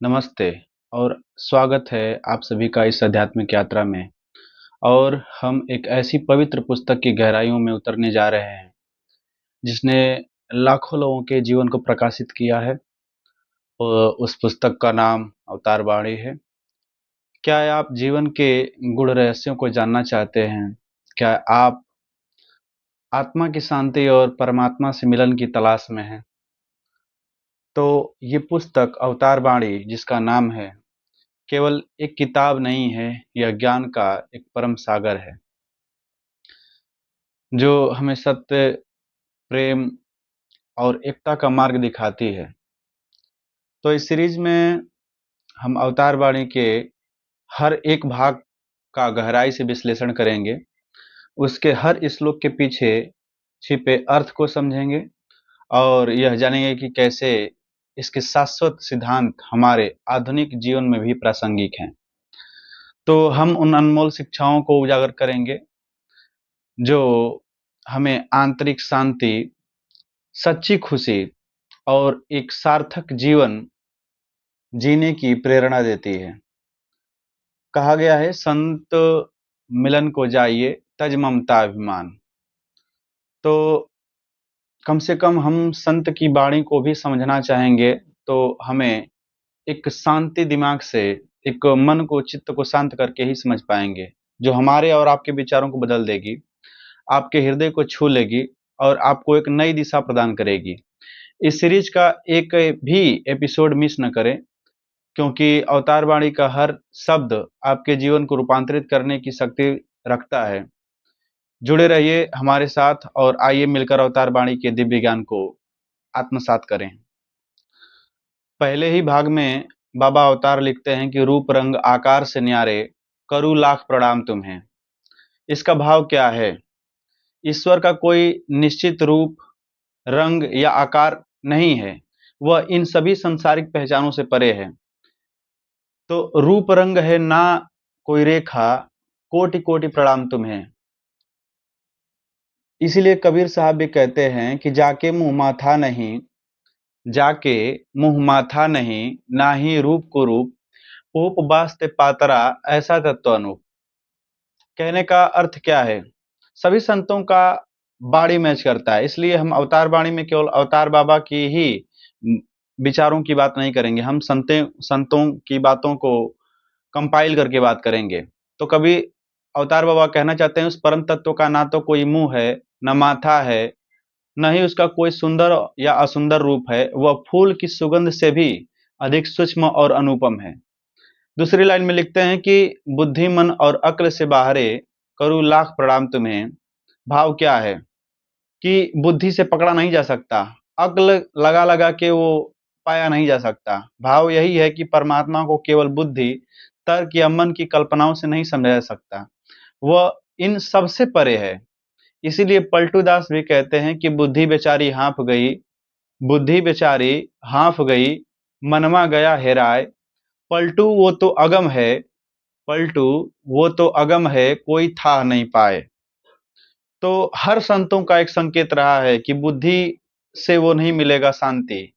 नमस्ते और स्वागत है आप सभी का इस आध्यात्मिक यात्रा में। और हम एक ऐसी पवित्र पुस्तक की गहराइयों में उतरने जा रहे हैं जिसने लाखों लोगों के जीवन को प्रकाशित किया है। उस पुस्तक का नाम अवतार बाणी है। क्या आप जीवन के गूढ़ रहस्यों को जानना चाहते हैं? क्या आप आत्मा की शांति और परमात्मा से मिलन की तलाश में हैं? तो ये पुस्तक अवतार बाणी जिसका नाम है, केवल एक किताब नहीं है, यह ज्ञान का एक परम सागर है जो हमें सत्य, प्रेम और एकता का मार्ग दिखाती है। तो इस सीरीज में हम अवतार बाणी के हर एक भाग का गहराई से विश्लेषण करेंगे, उसके हर श्लोक के पीछे छिपे अर्थ को समझेंगे और यह जानेंगे कि कैसे इसके शाश्वत सिद्धांत हमारे आधुनिक जीवन में भी प्रासंगिक हैं। तो हम उन अनमोल शिक्षाओं को उजागर करेंगे जो हमें आंतरिक शांति, सच्ची खुशी और एक सार्थक जीवन जीने की प्रेरणा देती है। कहा गया है, संत मिलन को जाइए तज ममता अभिमान। तो कम से कम हम संत की वाणी को भी समझना चाहेंगे तो हमें एक शांति दिमाग से, एक मन को, चित्त को शांत करके ही समझ पाएंगे, जो हमारे और आपके विचारों को बदल देगी, आपके हृदय को छू लेगी और आपको एक नई दिशा प्रदान करेगी। इस सीरीज का एक भी एपिसोड मिस न करें, क्योंकि अवतार वाणी का हर शब्द आपके जीवन को रूपांतरित करने की शक्ति रखता है। जुड़े रहिए हमारे साथ और आइए मिलकर अवतार वाणी के दिव्य ज्ञान को आत्मसात करें। पहले ही भाग में बाबा अवतार लिखते हैं कि रूप रंग आकार से न्यारे, करूँ लाख प्रणाम तुम्हें। इसका भाव क्या है? ईश्वर का कोई निश्चित रूप, रंग या आकार नहीं है, वह इन सभी सांसारिक पहचानों से परे है। तो रूप रंग है ना कोई रेखा, कोटि कोटि प्रणाम तुम्हें। इसीलिए कबीर साहब भी कहते हैं कि जाके मुंह माथा नहीं, जाके मुंह माथा नहीं, ना ही रूप को रूप, पोप बास्ते पातरा ऐसा तत्व अनूप। कहने का अर्थ क्या है? सभी संतों का बाणी मैच करता है, इसलिए हम अवतार बाणी में केवल अवतार बाबा की ही विचारों की बात नहीं करेंगे, हम संतों की बातों को कंपाइल करके बात करेंगे। तो कभी अवतार बाबा कहना चाहते हैं, उस परम तत्व का ना तो कोई मुंह है, न माथा है, न ही उसका कोई सुंदर या असुंदर रूप है, वह फूल की सुगंध से भी अधिक सूक्ष्म और अनुपम है। दूसरी लाइन में लिखते हैं कि बुद्धि मन और अक्ल से बाहरे, करूँ लाख प्रणाम तुम्हें। भाव क्या है कि बुद्धि से पकड़ा नहीं जा सकता, अक्ल लगा लगा के वो पाया नहीं जा सकता। भाव यही है कि परमात्मा को केवल बुद्धि, तर्क या मन की कल्पनाओं से नहीं समझा जा सकता, वह इन सब से परे है। इसीलिए पलटू दास भी कहते हैं कि बुद्धि बेचारी हाँफ गई, बुद्धि बेचारी हाँफ गई, मनवा गया हेराय। पलटू वो तो अगम है, पलटू वो तो अगम है, कोई था नहीं पाए। तो हर संतों का एक संकेत रहा है कि बुद्धि से वो नहीं मिलेगा शांति,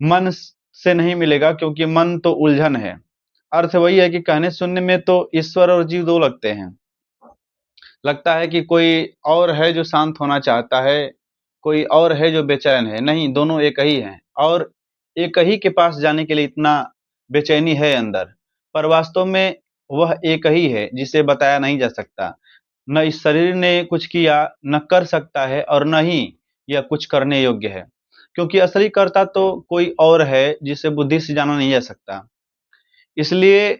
मन से नहीं मिलेगा, क्योंकि मन तो उलझन है। अर्थ वही है कि कहने सुनने में तो ईश्वर और जीव दो लगते हैं। लगता है कि कोई और है जो शांत होना चाहता है, कोई और है जो बेचैन है। नहीं, दोनों एक ही हैं और एक ही के पास जाने के लिए इतना बेचैनी है अंदर, पर वास्तव में वह एक ही है जिसे बताया नहीं जा सकता। न इस शरीर ने कुछ किया, न कर सकता है और न ही यह कुछ करने योग्य है, क्योंकि असली कर्ता तो कोई और है जिसे बुद्धि से जाना नहीं जा सकता। इसलिए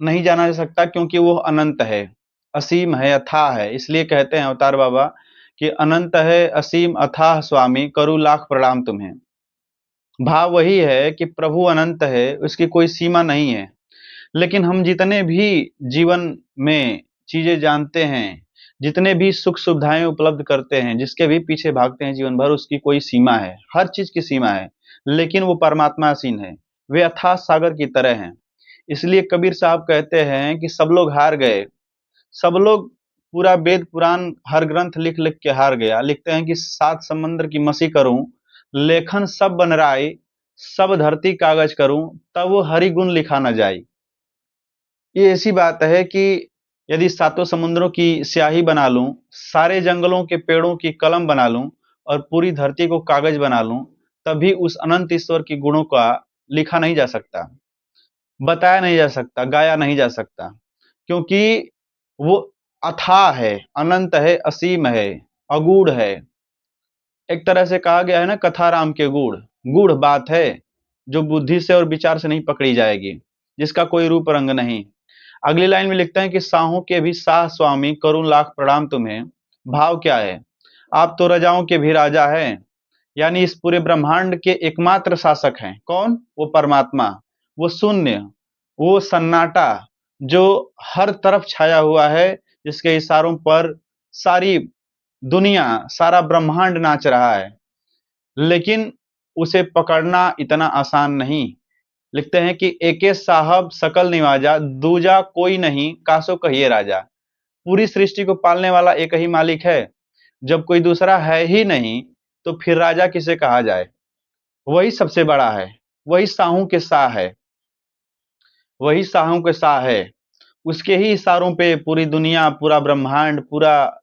नहीं जाना जा सकता क्योंकि वो अनंत है, असीम है, अथाह है। इसलिए कहते हैं अवतार बाबा कि अनंत है, असीम, अथाह स्वामी, करूँ लाख प्रणाम तुम्हें। भाव वही है कि प्रभु अनंत है, उसकी कोई सीमा नहीं है। लेकिन हम जितने भी जीवन में चीजें जानते हैं, जितने भी सुख सुविधाएं उपलब्ध करते हैं, जिसके भी पीछे भागते हैं जीवन भर, उसकी कोई सीमा है, हर चीज की सीमा है। लेकिन वो परमात्मा असीम है, वे अथाह सागर की तरह हैं। इसलिए कबीर साहब कहते हैं कि सब लोग हार गए, सब लोग पूरा वेद पुराण हर ग्रंथ लिख लिख के हार गया। लिखते हैं कि सात समंदर की मसी करूं, लेखन सब बन राय, सब धरती कागज करूं, तब वो हरि गुण लिखा न जाई। ये ऐसी बात है कि यदि सातों समुद्रों की स्याही बना लूं, सारे जंगलों के पेड़ों की कलम बना लूं और पूरी धरती को कागज बना लूं, तब भी उस अनंत ईश्वर के गुणों का लिखा नहीं जा सकता, बताया नहीं जा सकता, गाया नहीं जा सकता, क्योंकि वो अथाह है, अनंत है, असीम है, अगूढ़ है। एक तरह से कहा गया है ना, कथा राम के गूढ़, गूढ़ बात है जो बुद्धि से और विचार से नहीं पकड़ी जाएगी, जिसका कोई रूप रंग नहीं। अगली लाइन में लिखते हैं कि साहों के भी साह स्वामी, करूं लाख प्रणाम तुम्हें। भाव क्या है? आप तो रजाओं के भी राजा हैं, यानी इस पूरे ब्रह्मांड के एकमात्र शासक हैं। कौन? वो परमात्मा, वो शून्य, वो सन्नाटा जो हर तरफ छाया हुआ है, जिसके इशारों पर सारी दुनिया, सारा ब्रह्मांड नाच रहा है, लेकिन उसे पकड़ना इतना आसान नहीं। लिखते हैं कि एके साहब सकल निवाजा, दूजा कोई नहीं, कासो कहिए राजा। पूरी सृष्टि को पालने वाला एक ही मालिक है। जब कोई दूसरा है ही नहीं, तो फिर राजा किसे कहा जाए? वही सबसे बड़ा है, वही साहों के शाह है, वही शाहों के शाह है। उसके ही इशारों पे पूरी दुनिया, पूरा ब्रह्मांड, पूरा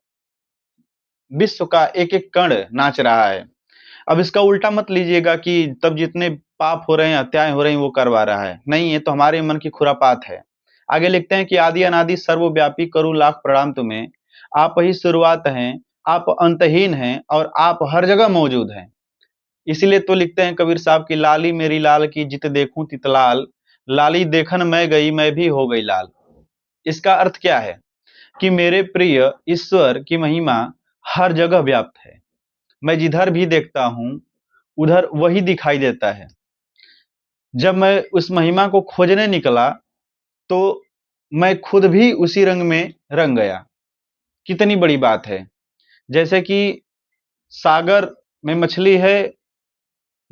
विश्व का एक एक कण नाच रहा है। अब इसका उल्टा मत लीजिएगा कि तब जितने पाप हो रहे हैं, हत्याएं हो रही हैं, वो करवा रहा है। नहीं, ये तो हमारे मन की खुरापात है। आगे लिखते हैं कि आदि अनादि सर्वव्यापी, करूं लाख प्रणाम तुम्हें। आप ही शुरुआत हैं, आप अंतहीन हैं और आप हर जगह मौजूद हैं। इसीलिए तो लिखते हैं कबीर साहब की, लाली मेरी लाल की जित देखूं तितलाल, लाली देखन मैं गई मैं भी हो गई लाल। इसका अर्थ क्या है? कि मेरे प्रिय ईश्वर की महिमा हर जगह व्याप्त है। मैं जिधर भी देखता हूं, उधर वही दिखाई देता है। जब मैं उस महिमा को खोजने निकला, तो मैं खुद भी उसी रंग में रंग गया। कितनी बड़ी बात है! जैसे कि सागर में मछली है,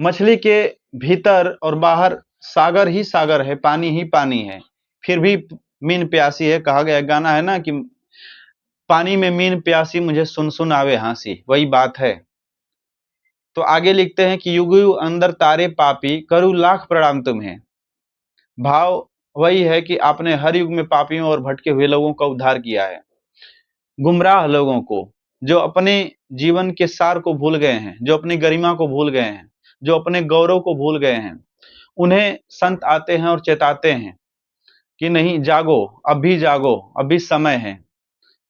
मछली के भीतर और बाहर सागर ही सागर है, पानी ही पानी है, फिर भी मीन प्यासी है। कहा गया, गाना है ना कि पानी में मीन प्यासी, मुझे सुन सुन आवे हंसी। वही बात है। तो आगे लिखते हैं कि युग युग अंदर तारे पापी, करूं लाख प्रणाम तुम्हें। भाव वही है कि आपने हर युग में पापियों और भटके हुए लोगों का उद्धार किया है। गुमराह लोगों को, जो अपने जीवन के सार को भूल गए हैं, जो अपनी गरिमा को भूल गए हैं, जो अपने गौरव को भूल गए हैं, उन्हें संत आते हैं और चेताते हैं कि नहीं, जागो, अभी जागो, अभी समय है।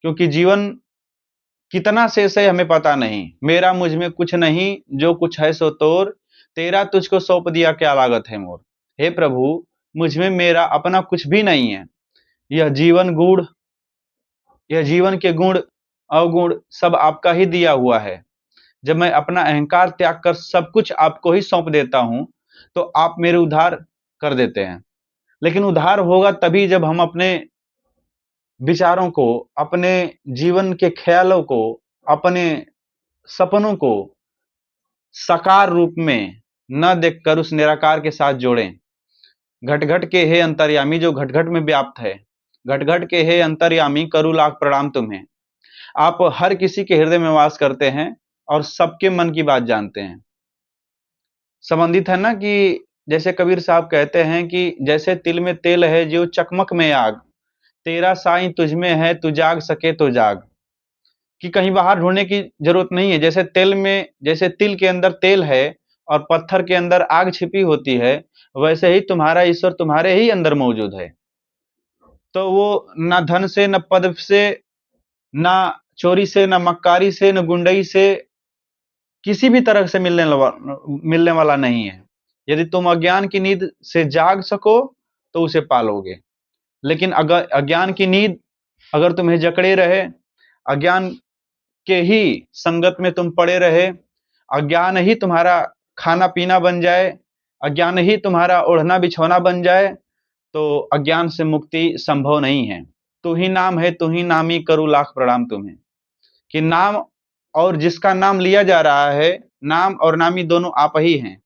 क्योंकि जीवन कितना शेष है हमें पता नहीं। मेरा मुझ में कुछ नहीं, जो कुछ है सो तोर, तेरा तुझको सौंप दिया क्या लागत है मोर। हे प्रभु, मुझ में मेरा अपना कुछ भी नहीं है। यह जीवन गुण, यह जीवन के गुण अवगुण सब आपका ही दिया हुआ है। जब मैं अपना अहंकार त्याग कर सब कुछ आपको ही सौंप देता हूं, तो आप मेरे उद्धार कर देते हैं। लेकिन उद्धार होगा तभी जब हम अपने विचारों को, अपने जीवन के ख्यालों को, अपने सपनों को साकार रूप में न देखकर उस निराकार के साथ जोड़ें। घट घट के हे अंतर्यामी, जो घट घट में व्याप्त है, घट घट के हे अंतर्यामी, करूं लाख प्रणाम तुम्हें। आप हर किसी के हृदय में वास करते हैं और सबके मन की बात जानते हैं। संबंधित है ना कि जैसे कबीर साहब कहते हैं कि जैसे तिल में तेल है, जो चकमक में आग, तेरा साईं तुझ में है, तू जाग सके तो जाग। कि कहीं बाहर ढूंढने की जरूरत नहीं है। जैसे तेल में, जैसे तिल के अंदर तेल है और पत्थर के अंदर आग छिपी होती है, वैसे ही तुम्हारा ईश्वर तुम्हारे ही अंदर मौजूद है। तो वो ना धन से, न पद से, ना चोरी से, न मक्कारी से, न गुंडई से, किसी भी तरह से मिलने वाला नहीं है। यदि तुम अज्ञान की नींद से जाग सको, तो उसे पालोगे। लेकिन अगर अज्ञान की नींद अगर तुम्हें जकड़े रहे, अज्ञान के ही संगत में तुम पड़े रहे, अज्ञान ही तुम्हारा खाना पीना बन जाए, अज्ञान ही तुम्हारा ओढ़ना बिछौना बन जाए, तो अज्ञान से मुक्ति संभव नहीं है। तू ही नाम है, तू ही नामी, करूं लाख प्रणाम तुम्हें। कि नाम और जिसका नाम लिया जा रहा है, नाम और नामी दोनों आप ही हैं।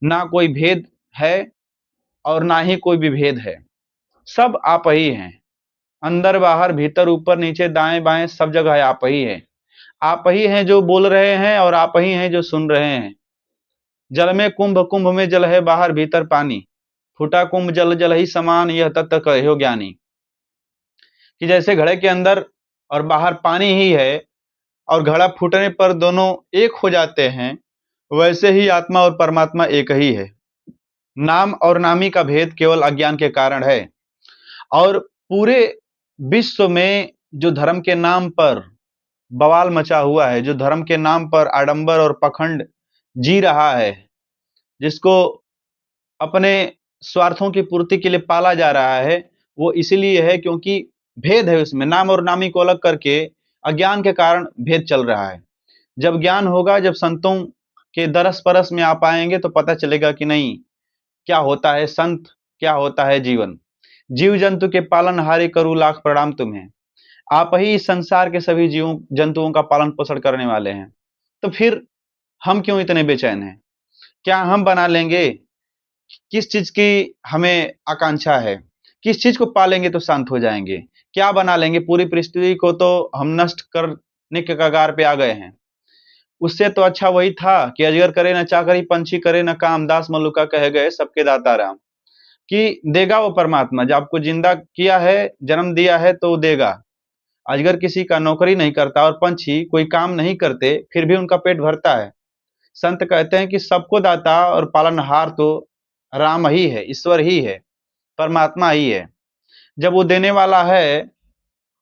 ना कोई भेद है और ना ही कोई विभेद है। सब आप ही हैं। अंदर बाहर, भीतर ऊपर नीचे दाएं बाएं, सब जगह आप ही हैं। आप ही हैं जो बोल रहे हैं और आप ही हैं जो सुन रहे हैं। जल में कुंभ, कुंभ में जल है बाहर भीतर पानी, फूटा कुंभ जल जल ही समान, यह तत्व कहो ज्ञानी। कि जैसे घड़े के अंदर और बाहर पानी ही है और घड़ा फूटने पर दोनों एक हो जाते हैं, वैसे ही आत्मा और परमात्मा एक ही है। नाम और नामी का भेद केवल अज्ञान के कारण है। और पूरे विश्व में जो धर्म के नाम पर बवाल मचा हुआ है, जो धर्म के नाम पर आडंबर और पखंड जी रहा है, जिसको अपने स्वार्थों की पूर्ति के लिए पाला जा रहा है, वो इसीलिए है क्योंकि भेद है उसमें, नाम और नामी को अलग करके अज्ञान के कारण भेद चल रहा है। जब ज्ञान होगा, जब संतों के दरस परस में आ पाएंगे तो पता चलेगा कि नहीं, क्या होता है संत, क्या होता है जीवन। जीव जंतु के पालन हारे करूं लाख प्रणाम तुम्हें। आप ही इस संसार के सभी जीवों जंतुओं का पालन पोषण करने वाले हैं। तो फिर हम क्यों इतने बेचैन हैं? क्या हम बना लेंगे? किस चीज की हमें आकांक्षा है? किस चीज को पालेंगे तो शांत हो जाएंगे? क्या बना लेंगे? पूरी परिस्थिति को तो हम नष्ट करने के कगार पे आ गए हैं। उससे तो अच्छा वही था कि अजगर करे न चाकरी, पंछी करे न काम, दास मल्लुका कहे गए सबके दाता राम। कि देगा वो परमात्मा, जब आपको जिंदा किया है, जन्म दिया है तो देगा। अजगर किसी का नौकरी नहीं करता और पंछी कोई काम नहीं करते, फिर भी उनका पेट भरता है। संत कहते हैं कि सबको दाता और पालनहार तो राम ही है, ईश्वर ही है, परमात्मा ही है। जब वो देने वाला है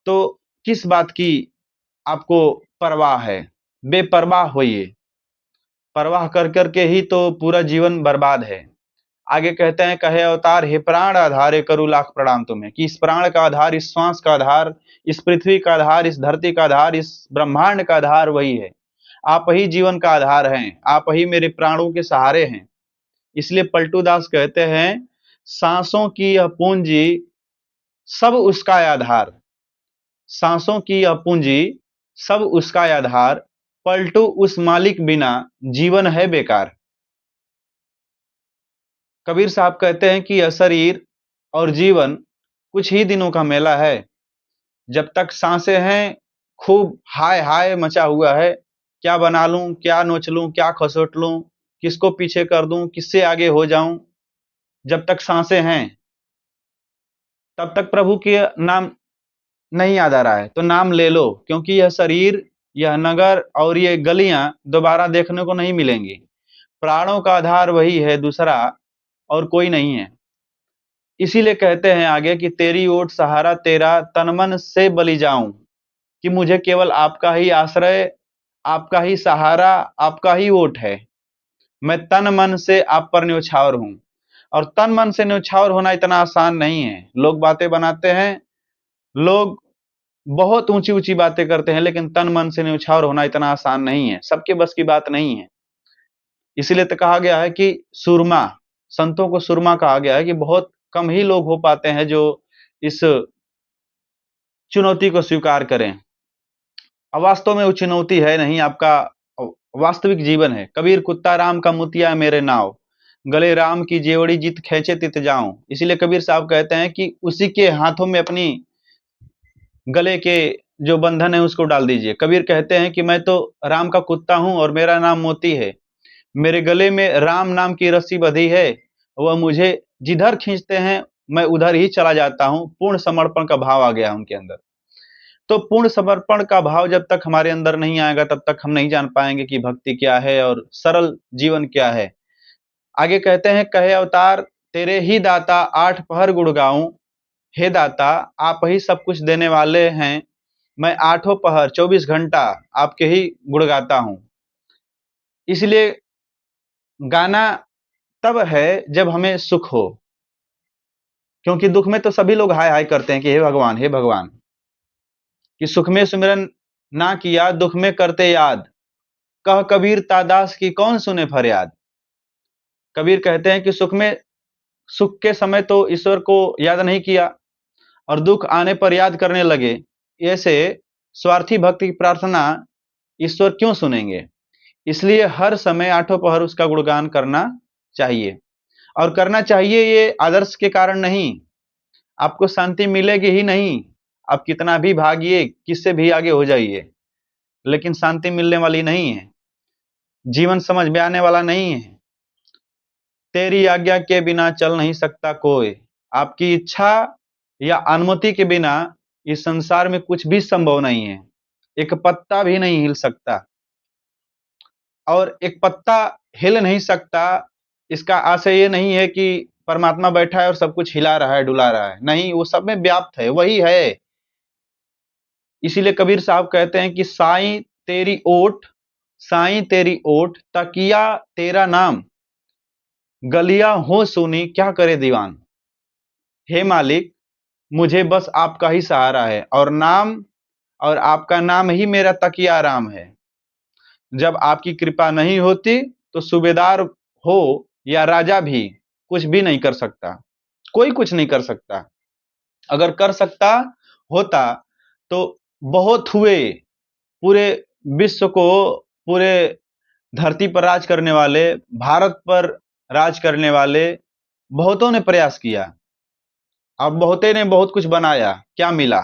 तो किस बात की आपको परवाह है? बेपरवाह होइए। परवाह कर करके ही तो पूरा जीवन बर्बाद है। आगे कहते हैं, कहे अवतार हे प्राण आधारे करूं लाख प्रणाम तुम्हें। कि इस प्राण का आधार, इस श्वास का आधार, इस पृथ्वी का आधार, इस धरती का आधार, इस ब्रह्मांड का आधार वही है। आप ही जीवन का आधार हैं, आप ही मेरे प्राणों के सहारे हैं। इसलिए पलटू दास कहते हैं, सांसों की यह पूंजी सब उसका आधार, सांसों की यह पूंजी सब उसका आधार, पलटू उस मालिक बिना जीवन है बेकार। कबीर साहब कहते हैं कि यह शरीर और जीवन कुछ ही दिनों का मेला है। जब तक सांसें हैं, खूब हाय हाय मचा हुआ है, क्या बना लूं, क्या नोच लूं, क्या खसोट लूं, किसको पीछे कर दूं, किससे आगे हो जाऊं। जब तक सांसें हैं तब तक प्रभु के नाम नहीं याद आ रहा है, तो नाम ले लो, क्योंकि यह शरीर, यह नगर और ये गलियां दोबारा देखने को नहीं मिलेंगी। प्राणों का आधार वही है, दूसरा और कोई नहीं है। इसीलिए कहते हैं आगे कि तेरी ओट सहारा तेरा, तन मन से बलि जाऊं। कि मुझे केवल आपका ही आश्रय, आपका ही सहारा, आपका ही ओट है। मैं तन मन से आप पर न्यौछावर हूं। और तन मन से न्यौछावर होना इतना आसान नहीं है। लोग बातें बनाते हैं, लोग बहुत ऊंची ऊंची बातें करते हैं, लेकिन तन मन से न्यौछावर होना इतना आसान नहीं है, सबके बस की बात नहीं है। इसीलिए तो कहा गया है कि सुरमा, संतों को सुरमा कहा गया है, कि बहुत कम ही लोग हो पाते हैं जो इस चुनौती को स्वीकार करें। अब वास्तव में वो चुनौती है नहीं, आपका वास्तविक जीवन है। कबीर कुत्ता राम का मुतिया मेरे नाव, गले राम की जेवड़ी जित खेचे तित जाऊं। इसीलिए कबीर साहब कहते हैं कि उसी के हाथों में अपनी गले के जो बंधन है उसको डाल दीजिए। कबीर कहते हैं कि मैं तो राम का कुत्ता हूं और मेरा नाम मोती है, मेरे गले में राम नाम की रस्सी बंधी है, वह मुझे जिधर खींचते हैं मैं उधर ही चला जाता हूं। पूर्ण समर्पण का भाव आ गया उनके अंदर। तो पूर्ण समर्पण का भाव जब तक हमारे अंदर नहीं आएगा, तब तक हम नहीं जान पाएंगे कि भक्ति क्या है और सरल जीवन क्या है। आगे कहते हैं, कहे अवतार तेरे ही दाता आठ पहर गुण गाऊं। हे दाता, आप ही सब कुछ देने वाले हैं, मैं आठों पहर 24 घंटा आपके ही गुण गाता हूं। इसलिए गाना तब है जब हमें सुख हो, क्योंकि दुख में तो सभी लोग हाय हाय करते हैं कि हे भगवान, हे भगवान। कि सुख में सुमिरन ना किया, दुख में करते याद, कह कबीर तादास की कौन सुने फरियाद। कबीर कहते हैं कि सुख के समय तो ईश्वर को याद नहीं किया और दुख आने पर याद करने लगे। ऐसे स्वार्थी भक्त की प्रार्थना ईश्वर क्यों सुनेंगे? इसलिए हर समय आठों पहर उसका गुणगान करना चाहिए। और करना चाहिए ये आदर्श के कारण नहीं, आपको शांति मिलेगी ही नहीं। आप कितना भी भागिए, किससे भी आगे हो जाइए, लेकिन शांति मिलने वाली नहीं है, जीवन समझ में आने वाला नहीं है। तेरी आज्ञा के बिना चल नहीं सकता कोई। आपकी इच्छा या अनुमति के बिना इस संसार में कुछ भी संभव नहीं है। एक पत्ता भी नहीं हिल सकता, और एक पत्ता हिल नहीं सकता, इसका आशय ये नहीं है कि परमात्मा बैठा है और सब कुछ हिला रहा है, डुला रहा है। नहीं, वो सब में व्याप्त है, वही है। इसीलिए कबीर साहब कहते हैं कि साईं तेरी ओट, साईं तेरी ओट, तकिया तेरा नाम, गलियां हो सुनी क्या करे दीवान। हे मालिक, मुझे बस आपका ही सहारा है, और आपका नाम ही मेरा तकिया आराम है। जब आपकी कृपा नहीं होती तो सूबेदार हो या राजा भी कुछ भी नहीं कर सकता, कोई कुछ नहीं कर सकता। अगर कर सकता होता तो बहुत हुए, पूरे विश्व को, पूरे धरती पर राज करने वाले, भारत पर राज करने वाले बहुतों ने प्रयास किया। अब बहुते ने बहुत कुछ बनाया, क्या मिला?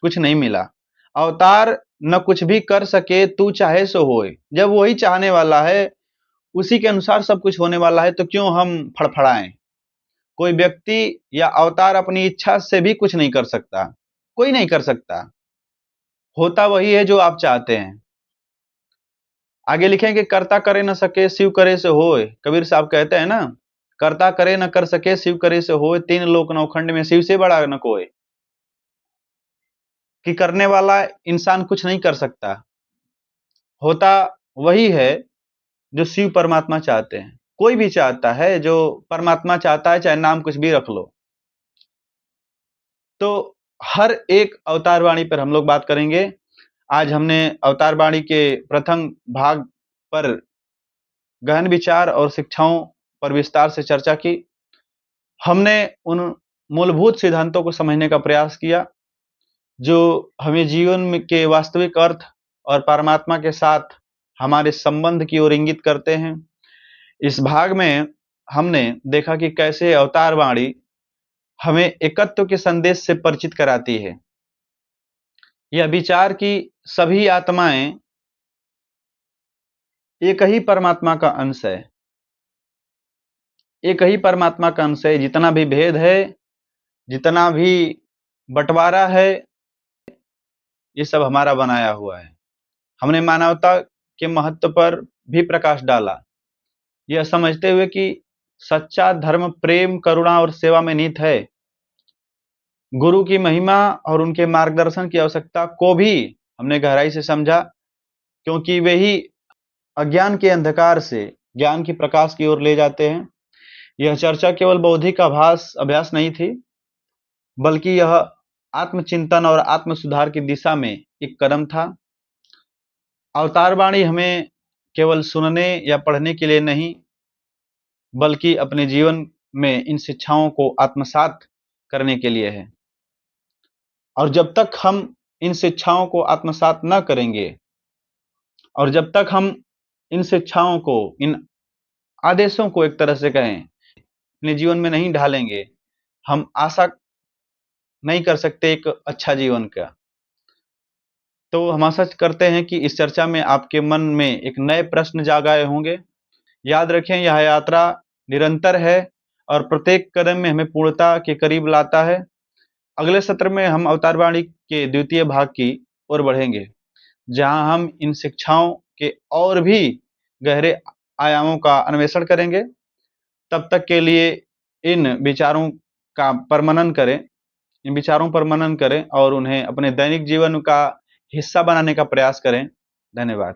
कुछ नहीं मिला। अवतार न कुछ भी कर सके, तू चाहे सो होए। जब वही चाहने वाला है, उसी के अनुसार सब कुछ होने वाला है, तो क्यों हम फड़फड़ाएं? कोई व्यक्ति या अवतार अपनी इच्छा से भी कुछ नहीं कर सकता, कोई नहीं कर सकता। होता वही है जो आप चाहते हैं। आगे लिखेंगे, कर्ता करे न सके शिव करे से होए। कबीर साहब कहते हैं ना, कर्ता करे न कर सके शिव करे से होए, तीन लोक नौखंड में शिव से बड़ा न कोई। कि करने वाला इंसान कुछ नहीं कर सकता, होता वही है जो शिव परमात्मा चाहते हैं। कोई भी चाहता है, जो परमात्मा चाहता है, चाहे नाम कुछ भी रख लो। तो हर एक अवतार वाणी पर हम लोग बात करेंगे। आज हमने अवतार वाणी के प्रथम भाग पर गहन विचार और शिक्षाओं पर विस्तार से चर्चा की। हमने उन मूलभूत सिद्धांतों को समझने का प्रयास किया जो हमें जीवन में के वास्तविक अर्थ और परमात्मा के साथ हमारे संबंध की ओर इंगित करते हैं। इस भाग में हमने देखा कि कैसे अवतार वाणी हमें एकत्व के संदेश से परिचित कराती है। यह विचार कि सभी आत्माएं एक ही परमात्मा का अंश है, एक ही परमात्मा का अंश है। जितना भी भेद है, जितना भी बंटवारा है, ये सब हमारा बनाया हुआ है। हमने मानवता के महत्व पर भी प्रकाश डाला, यह समझते हुए कि सच्चा धर्म प्रेम, करुणा और सेवा में निहित है। गुरु की महिमा और उनके मार्गदर्शन की आवश्यकता को भी हमने गहराई से समझा, क्योंकि वे ही अज्ञान के अंधकार से ज्ञान की प्रकाश की ओर ले जाते हैं। यह चर्चा केवल बौद्धिक अभ्यास नहीं थी, बल्कि यह आत्मचिंतन और आत्म सुधार की दिशा में एक कदम था। अवतार वाणी हमें केवल सुनने या पढ़ने के लिए नहीं, बल्कि अपने जीवन में इन शिक्षाओं को आत्मसात करने के लिए है। और जब तक हम इन शिक्षाओं को आत्मसात न करेंगे, और जब तक हम इन शिक्षाओं को, इन आदेशों को एक तरह से कहें, अपने जीवन में नहीं ढालेंगे, हम आशा नहीं कर सकते एक अच्छा जीवन का। तो हम आशा करते हैं कि इस चर्चा में आपके मन में एक नए प्रश्न जाग आए होंगे। याद रखें, यह यात्रा निरंतर है और प्रत्येक कदम में हमें पूर्णता के करीब लाता है। अगले सत्र में हम अवतार वाणी के द्वितीय भाग की ओर बढ़ेंगे, जहां हम इन शिक्षाओं के और भी गहरे आयामों का अन्वेषण करेंगे। तब तक के लिए इन विचारों पर मनन करें, इन विचारों पर मनन करें और उन्हें अपने दैनिक जीवन का हिस्सा बनाने का प्रयास करें। धन्यवाद।